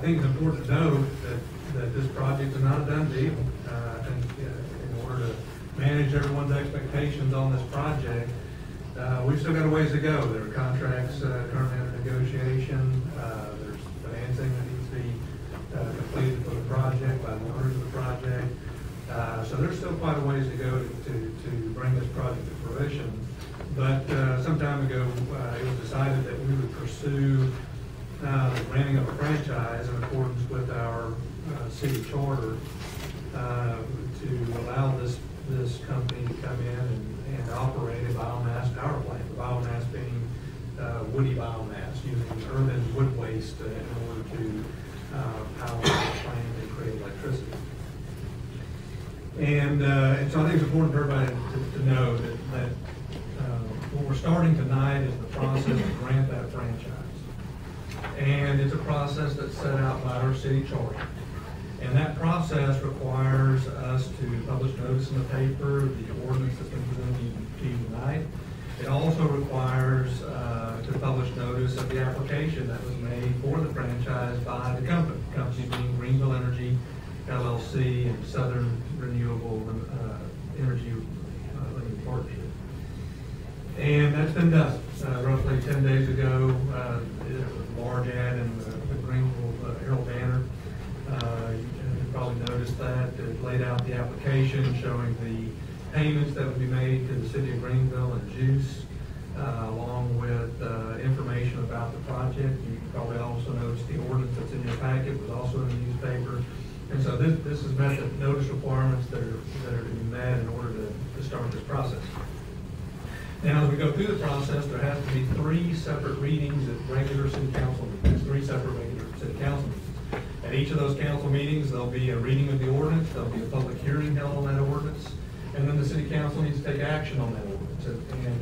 think it's important to note that this project is not a done deal. I think in order to manage everyone's expectations on this project, we've still got a ways to go. There are contracts currently under negotiation. There's financing that needs to be completed for the project by the owners of the project. So there's still quite a ways to go to bring this project to fruition. But some time ago, it was decided that we would pursue the granting of a franchise in accordance with our city charter to allow this company to come in and operate a biomass power plant. The biomass being woody biomass, using urban wood waste in order to power the plant and create electricity. And so I think it's important for everybody to know that what we're starting tonight is the process to grant that franchise. And it's a process that's set out by our city charter. And that process requires us to publish notice in the paper, the ordinance that's been presented to you tonight. It also requires to publish notice of the application that was made for the franchise by the company being Greenville Energy, LLC, and Southern Renewable Energy Limited Partnership. And that's been done. Roughly 10 days ago, it was a large ad in the Greenville Herald Banner. You probably noticed that. It laid out the application showing the payments that would be made to the city of Greenville and juice, along with information about the project. You probably also noticed the ordinance that's in your packet was also in the newspaper. And so this has met the notice requirements that are to be met in order to start this process. Now, as we go through the process, there has to be 3 separate readings at regular city council meetings, 3 separate regular city council meetings. At each of those council meetings, there'll be a reading of the ordinance, there'll be a public hearing held on that ordinance, and then the city council needs to take action on that ordinance. And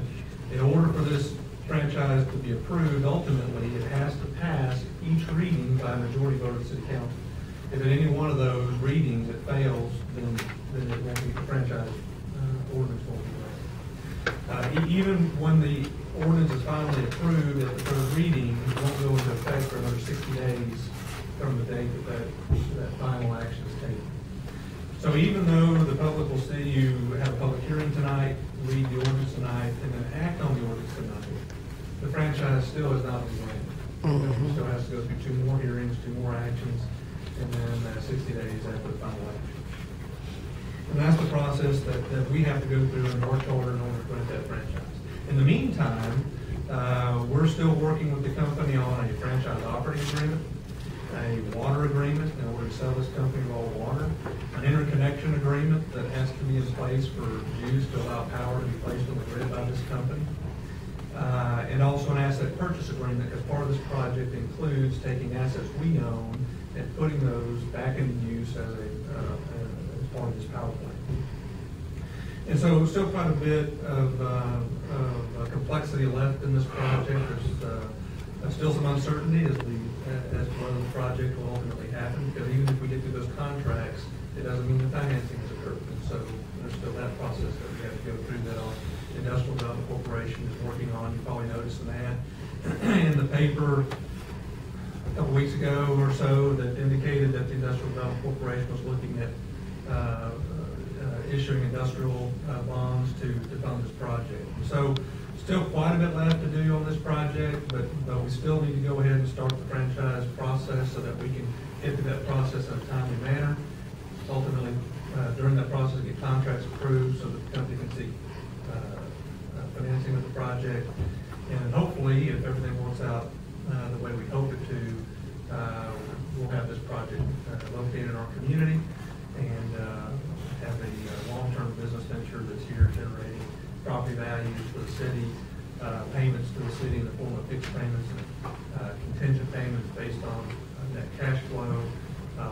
in order for this franchise to be approved, ultimately, it has to pass each reading by a majority vote of the city council. If at any one of those readings it fails, then it won't be the franchise ordinance won't be read. Even when the ordinance is finally approved at the first reading, it won't go into effect for another 60 days from the date that final action is taken. So even though the public will see you have a public hearing tonight, read the ordinance tonight, and then act on the ordinance tonight, the franchise still has not been granted. It still has to go through 2 more hearings, 2 more actions, and then 60 days after the final action. And that's the process that we have to go through in our charter in order to grant that franchise. In the meantime, we're still working with the company on a franchise operating agreement, a water agreement in order to sell this company raw water, an interconnection agreement that has to be in place for juice to allow power to be placed on the grid by this company, and also an asset purchase agreement, because part of this project includes taking assets we own and putting those back into use as part of this power plant. And so still quite a bit of complexity left in this project. There's still some uncertainty as to whether the project will ultimately happen, because even if we get through those contracts, it doesn't mean the financing has occurred. And so there's still that process that we have to go through that our Industrial Development Corporation is working on. You probably noticed an ad in the paper a couple weeks ago or so that indicated that the Industrial Development Corporation was looking at issuing industrial bonds to fund this project. And so still quite a bit left to do on this project, but we still need to go ahead and start the franchise process so that we can get through that process in a timely manner. Ultimately, during that process, get contracts approved so that the company can seek financing of the project. And hopefully, if everything works out the way we hope it to, we'll have this project located in our community and have a long-term business venture that's here generating property values for the city, payments to the city in the form of fixed payments and contingent payments based on net cash flow,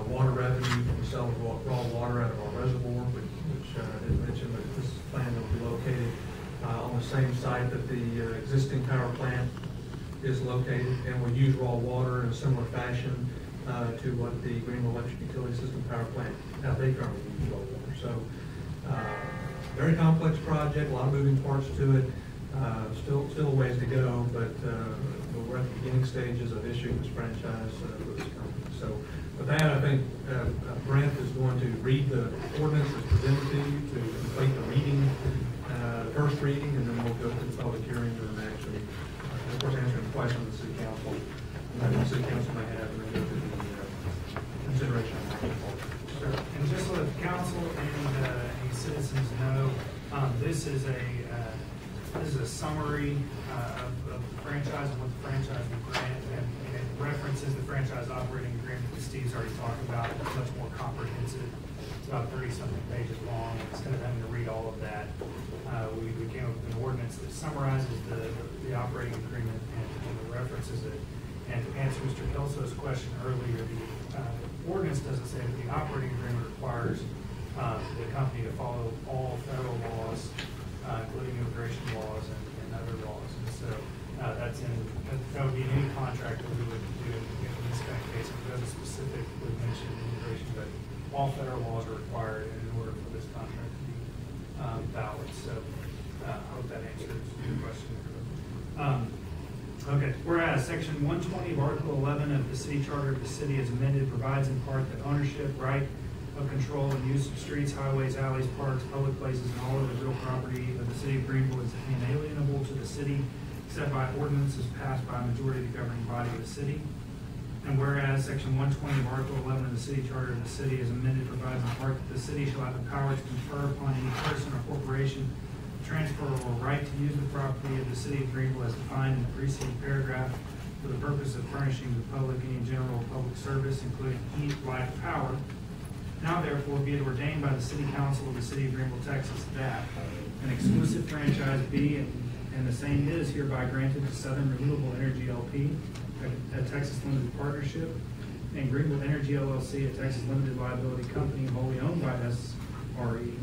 water revenue from the sale of raw water out of our reservoir, which as mentioned, that this plant will be located on the same site that the existing power plant is located, and will use raw water in a similar fashion to what the Greenville Electric Utility System power plant, how they currently use raw water. So, very complex project, a lot of moving parts to it. Still a ways to go, but we're at the beginning stages of issuing this franchise for this company. So with that, I think Brent is going to read the ordinance that's presented to you to complete the reading, first reading, and then we'll go to the public hearing and actually, of course, answering questions of the city council, the city council may have, and then go to the consideration of the proposal. Sure. And just so that the council and any citizens know, this is a summary of the franchise and what the franchise will grant, and it references the franchise operating agreement that Steve's already talked about. It's much more comprehensive. It's about 30-something pages long. Instead of having to read all of that, we came up with an ordinance that summarizes the operating agreement and references it. And to answer Mr. Kelso's question earlier, the ordinance doesn't say that the operating agreement requires the company to follow all federal laws, including immigration laws and other laws. And so that would be in any contract that we would do in this kind of case. It doesn't specifically mention immigration, but all federal laws are required in order for this contract to be valid. So I hope that answers your question. Okay, whereas Section 120 of Article 11 of the City Charter of the City as amended provides in part that ownership, right of control and use of streets, highways, alleys, parks, public places, and all other real property of the City of Greenville is inalienable to the city except by ordinances passed by a majority of the governing body of the city. And whereas Section 120 of Article 11 of the City Charter of the City as amended provides in part that the city shall have the power to confer upon any person or corporation transfer or right to use the property of the City of Greenville as defined in the preceding paragraph for the purpose of furnishing the public any general public service, including heat, light, power. Now therefore be it ordained by the City Council of the City of Greenville, Texas, that an exclusive franchise be and the same is hereby granted to Southern Renewable Energy LP, a Texas Limited Partnership, and Greenville Energy LLC, a Texas Limited Liability Company wholly owned by SRE,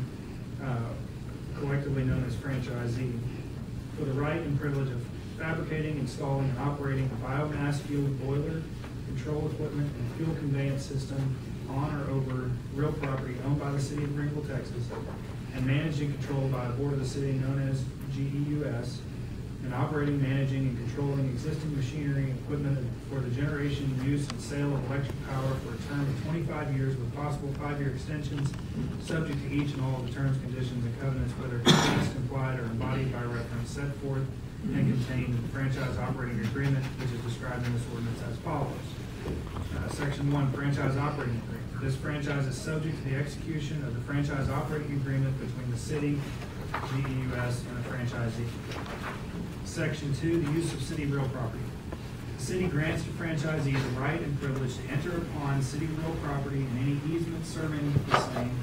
collectively known as franchisee, for the right and privilege of fabricating, installing, and operating a biomass fueled boiler, control equipment, and fuel conveyance system on or over real property owned by the City of Greenville, Texas, and managed and controlled by a board of the city known as GEUS, and operating, managing, and controlling existing machinery and equipment for the generation, use, and sale of electric power for a term of 25 years with possible 5-year extensions, subject to each and all of the terms, conditions, and covenants, whether expressed, implied, or embodied by reference, set forth and contained in the franchise operating agreement, which is described in this ordinance as follows. Section 1, franchise operating agreement. This franchise is subject to the execution of the franchise operating agreement between the city, GEUS, and the franchisee. Section 2, the use of city real property. The city grants to franchisees the right and privilege to enter upon city real property and any easement serving the same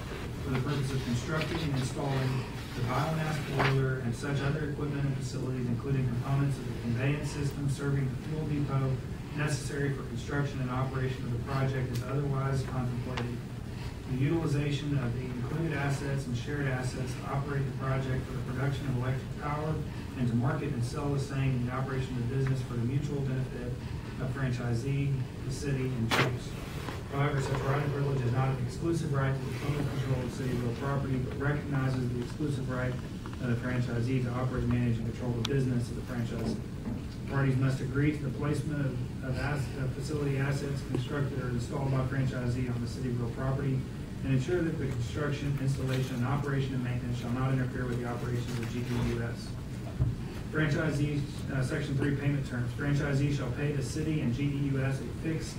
for the purpose of constructing and installing the biomass boiler and such other equipment and facilities, including components of the conveyance system serving the fuel depot necessary for construction and operation of the project as otherwise contemplated. The utilization of the included assets and shared assets to operate the project for the production of electric power and to market and sell the same in the operation of the business for the mutual benefit of franchisee, the city, and chiefs. However, such right and privilege is not an exclusive right to the total control of city real property, but recognizes the exclusive right of the franchisee to operate, manage, and control the business of the franchisee. Parties must agree to the placement of facility assets constructed or installed by franchisee on the city real property and ensure that the construction, installation, and operation and maintenance shall not interfere with the operations of GEUS. Franchisee, Section 3, payment terms. Franchisee shall pay the city and GEUS a fixed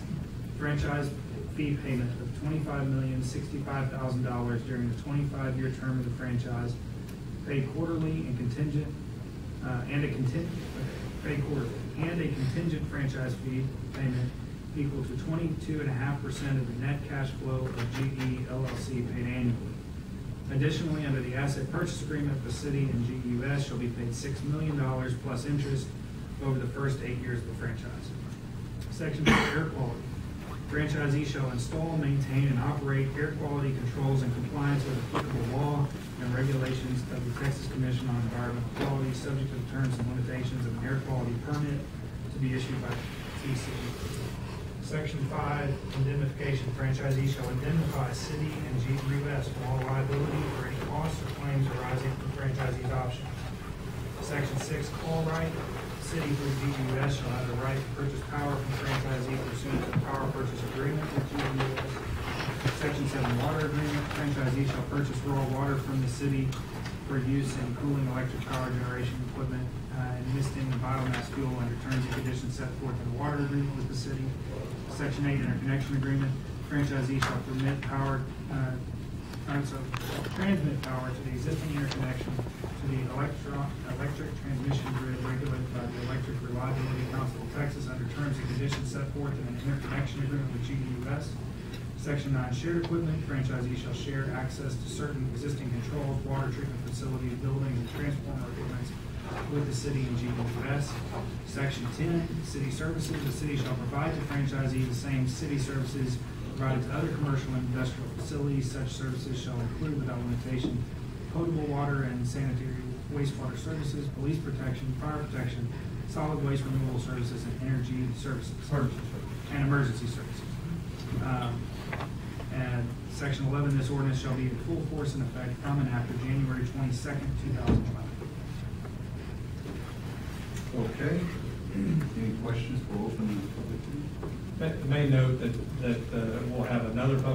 franchise fee payment of $25,065,000 during the 25-year term of the franchise, paid quarterly and contingent, paid quarterly, and a contingent franchise fee payment equal to 22.5% of the net cash flow of GE LLC paid annually. Additionally, under the asset purchase agreement, the city and GEUS shall be paid $6 million plus interest over the first 8 years of the franchise. Section 4, air quality. Franchisee shall install, maintain, and operate air quality controls in compliance with applicable law and regulations of the Texas Commission on Environmental Quality, subject to the terms and limitations of an air quality permit to be issued by TC. Section 5, indemnification. Franchisee shall indemnify city and GEUS for all liability for any costs or claims arising from franchisee's option. Section 6, call right. city through GGUS shall have the right to purchase power from franchisee pursuant to a power purchase agreement with GGUS. Section 7 water agreement, franchisee shall purchase raw water from the city for use in cooling electric power generation equipment and misting biomass fuel under terms and conditions set forth in the water agreement with the city. Section 8 interconnection agreement, franchisee shall transmit power to the existing interconnection to the electric transmission grid regulated by the Electric Reliability Council of Texas under terms and conditions set forth in an interconnection agreement with GDUS. Section 9 shared equipment, franchisee shall share access to certain existing controls, water treatment facilities, buildings, and transformer equipment with the city and GDUS. Section 10 city services, the city shall provide to franchisee the same city services provided to other commercial and industrial facilities. Such services shall include, without limitation, potable water and sanitary wastewater services, police protection, fire protection, solid waste removal services, and energy services. And emergency services. And Section 11, this ordinance shall be in full force and effect from and after January 22nd, 2011. Okay. Any questions for opening the public hearing? May note that we'll have another public